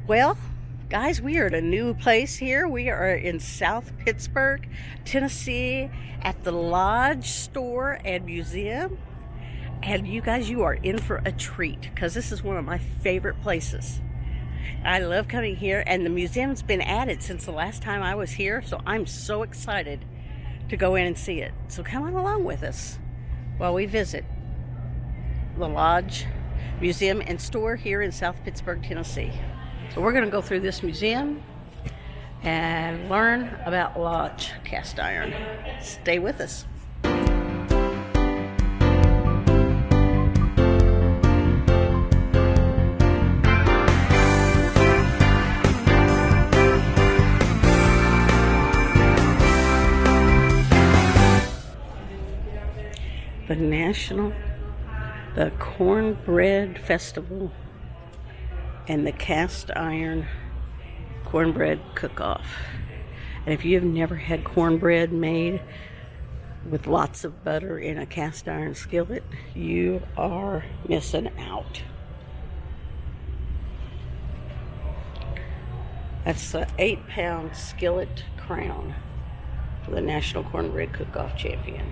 Well, guys, we are at a new place here. We are in South Pittsburg, Tennessee, at the Lodge Store and Museum. And you guys, you are in for a treat because this is one of my favorite places. I love coming here, and the museum's been added since the last time I was here, so I'm so excited to go in and see it. So come on along with us while we visit the Lodge Museum and Store here in South Pittsburg, Tennessee. So we're going to go through this museum and learn about Lodge cast iron. Stay with us. The Cornbread Festival and the Cast Iron Cornbread Cook-Off. And if you have never had cornbread made with lots of butter in a cast iron skillet, you are missing out. That's the 8-pound skillet crown for the National Cornbread Cook-Off Champion.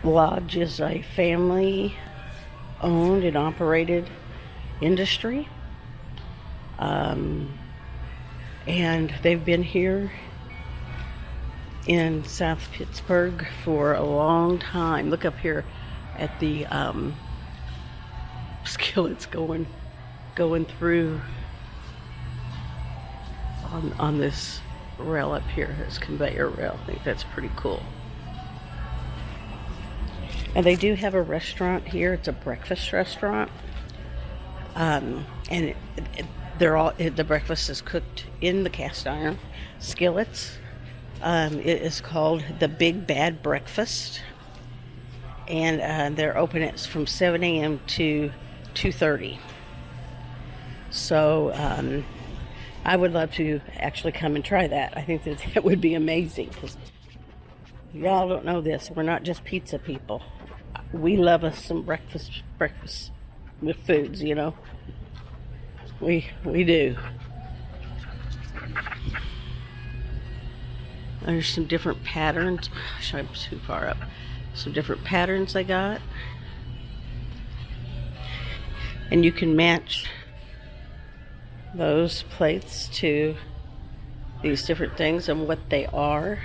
Lodge is a family owned and operated industry. And they've been here in South Pittsburg for a long time. Look up here at the skillets going through on this rail up here, this conveyor rail. I think that's pretty cool. And they do have a restaurant here. It's a breakfast restaurant. And the breakfast is cooked in the cast iron skillets. It is called the Big Bad Breakfast. And they're open from 7 a.m. to 2:30. So I would love to actually come and try that. I think that would be amazing, because y'all don't know this. We're not just pizza people. We love us some breakfast with foods, you know. We do. There's some different patterns. Gosh, I'm too far up. Some different patterns I got. And you can match those plates to these different things and what they are.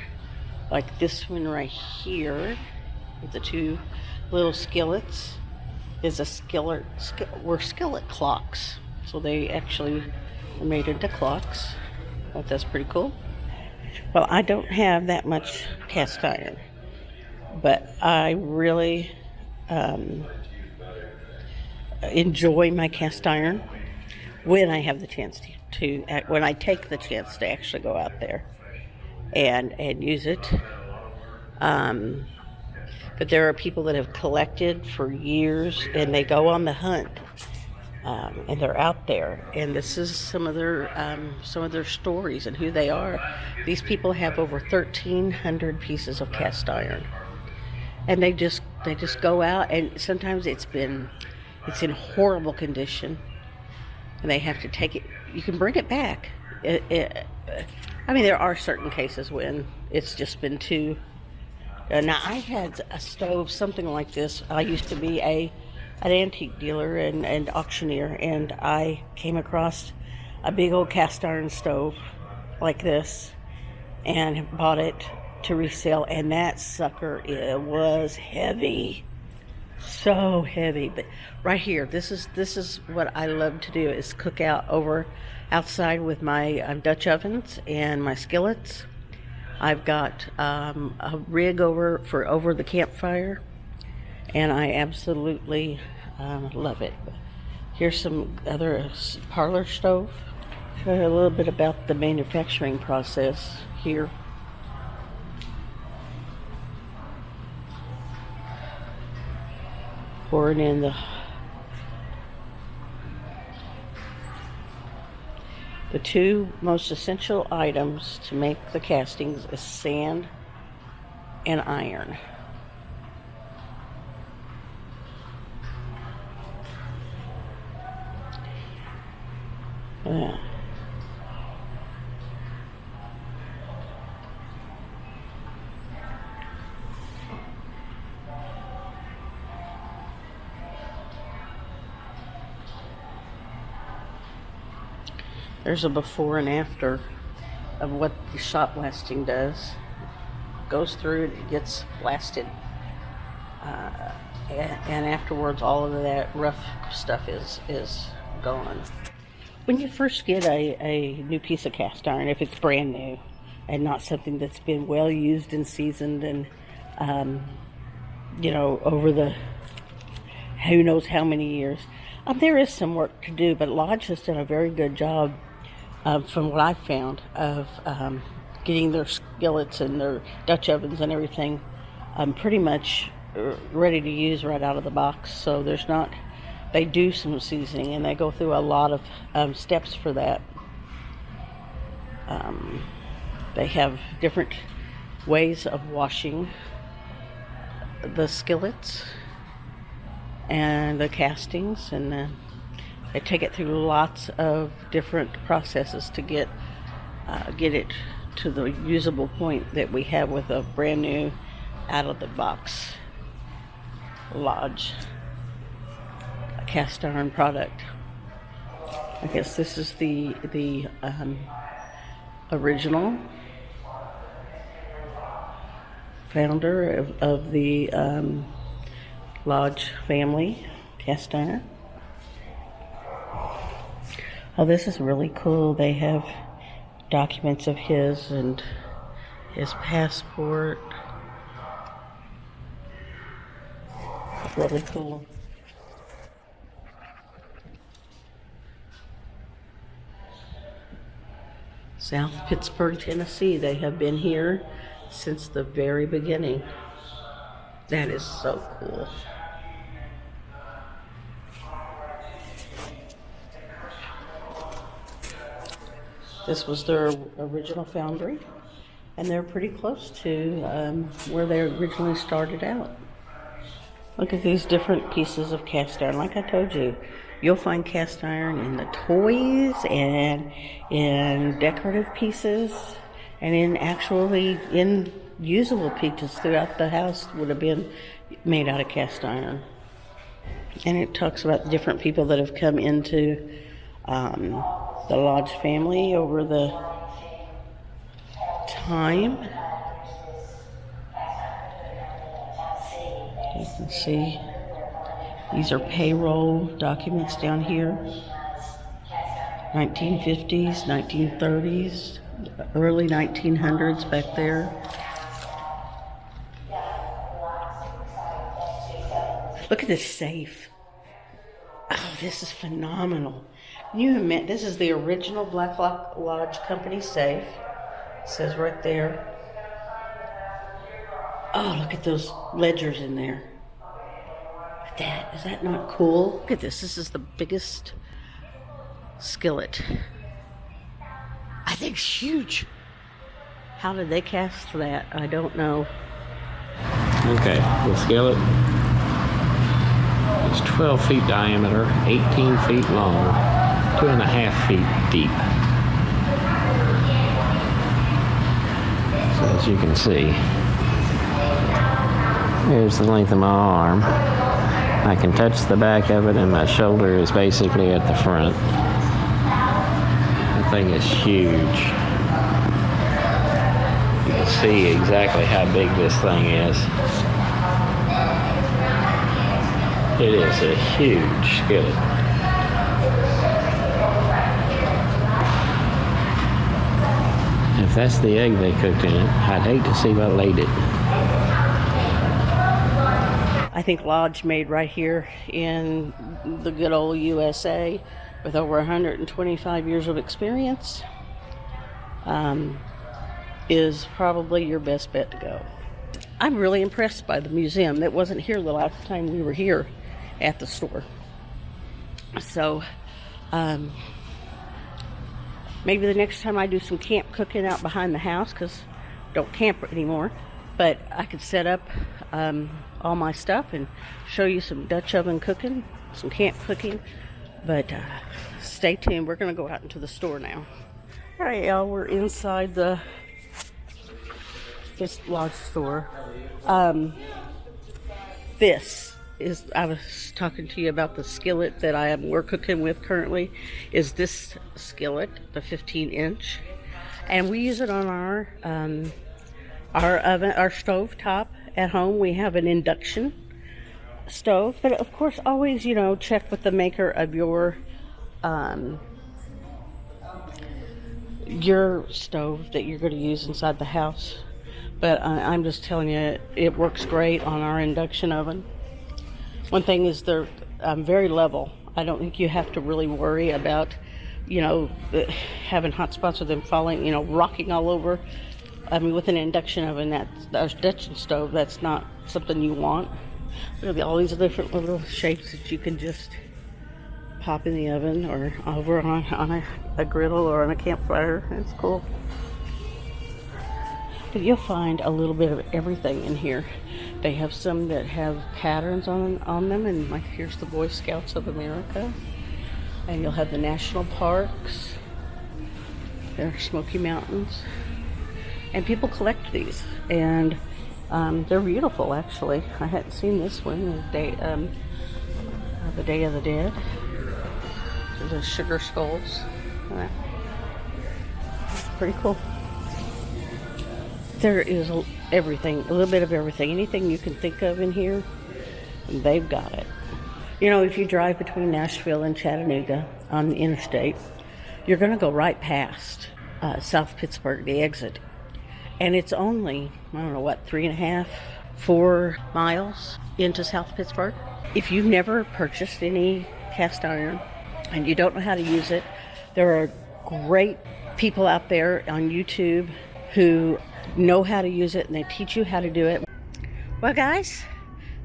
Like this one right here with the two little skillets is were skillet clocks. So they actually are made into clocks. I thought that's pretty cool. Well, I don't have that much cast iron, but I really enjoy my cast iron when I have the chance when I take the chance to actually go out there and use it. But there are people that have collected for years, and they go on the hunt, and they're out there. And this is some of their stories and who they are. These people have over 1,300 pieces of cast iron, and they just go out. And sometimes it's in horrible condition, and they have to take it. You can bring it back. I mean, there are certain cases when it's just been too. Now, I had a stove, something like this. I used to be an antique dealer and auctioneer, and I came across a big old cast iron stove like this and bought it to resell, and that sucker, it was heavy. So heavy. But right here, this is what I love to do, is cook outside with my Dutch ovens and my skillets. I've got a rig over the campfire, and I absolutely love it. Here's some other parlor stove. Show you a little bit about the manufacturing process here. Pouring in the two most essential items to make the castings is sand and iron. Yeah. There's a before and after of what the shot blasting does. Goes through it, it gets blasted. And afterwards, all of that rough stuff is gone. When you first get a new piece of cast iron, if it's brand new and not something that's been well used and seasoned and, over the who knows how many years, there is some work to do, but Lodge has done a very good job, from what I've found, of getting their skillets and their Dutch ovens and everything pretty much ready to use right out of the box. So they do some seasoning and they go through a lot of steps for that. They have different ways of washing the skillets and the castings, and they take it through lots of different processes to get it to the usable point that we have with a brand new out of the box Lodge cast iron product. I guess this is the original founder of the Lodge family cast iron. Oh, this is really cool. They have documents of his and his passport. Really cool. South Pittsburg, Tennessee. They have been here since the very beginning. That is so cool. This was their original foundry, and they're pretty close to where they originally started out. Look at these different pieces of cast iron. Like I told you, you'll find cast iron in the toys and in decorative pieces and in usable pieces throughout the house would have been made out of cast iron. And it talks about the different people that have come into the Lodge family over the time. You can see these are payroll documents down here. 1950s, 1930s, early 1900s back there. Look at this safe. Oh, this is phenomenal. This is the original Black Lodge Company safe. It says right there. Oh, look at those ledgers in there. Look at that. Is that not cool? Look at this. This is the biggest skillet. I think it's huge. How did they cast that? I don't know. Okay, the skillet is 12 feet diameter, 18 feet long, 2.5 feet deep. So as you can see, here's the length of my arm. I can touch the back of it and my shoulder is basically at the front. The thing is huge. You can see exactly how big this thing is. It is a huge skillet. If that's the egg they cooked in it, I'd hate to see what laid it. I think Lodge, made right here in the good old USA with over 125 years of experience, is probably your best bet to go. I'm really impressed by the museum. That wasn't here the last time we were here at the store. So maybe the next time I do some camp cooking out behind the house, because I don't camp anymore, but I could set up all my stuff and show you some Dutch oven cooking, some camp cooking. But stay tuned. We're going to go out into the store now. All right, y'all, we're inside this Lodge store. This is, I was talking to you about the skillet that we're cooking with currently, is this skillet, the 15-inch, and we use it on our oven, our stove top at home. We have an induction stove, but of course, always check with the maker of your stove that you're going to use inside the house. But I'm just telling you, it works great on our induction oven. One thing is they're very level. I don't think you have to really worry about, having hot spots or them falling, rocking all over. I mean, with an induction oven, induction stove, that's not something you want. There'll be all these different little shapes that you can just pop in the oven or over on a griddle or on a campfire. It's cool. But you'll find a little bit of everything in here. They have some that have patterns on them, and like here's the Boy Scouts of America. And you'll have the national parks. There are Smoky Mountains. And people collect these. And they're beautiful, actually. I hadn't seen this one, the Day of the Dead. The sugar skulls. Pretty cool. There is everything, a little bit of everything. Anything you can think of in here, they've got it. If you drive between Nashville and Chattanooga on the interstate, you're going to go right past South Pittsburg, the exit. And it's only, 3.5, 4 miles into South Pittsburg. If you've never purchased any cast iron and you don't know how to use it, there are great people out there on YouTube who know how to use it, and they teach you how to do it. Well, guys,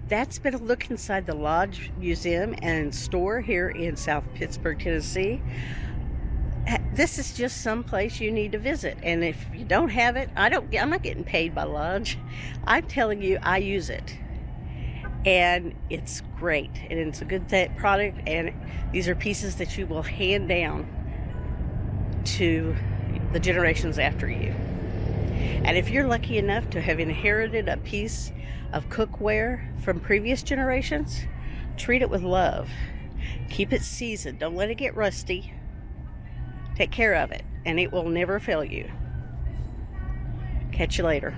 that's been a look inside the Lodge Museum and store here in South Pittsburg, Tennessee. This is just some place you need to visit, and if you don't have it, I'm not getting paid by Lodge. I'm telling you, I use it, and it's great, and it's a good product, and these are pieces that you will hand down to the generations after you. And if you're lucky enough to have inherited a piece of cookware from previous generations, treat it with love. Keep it seasoned. Don't let it get rusty. Take care of it, and it will never fail you. Catch you later.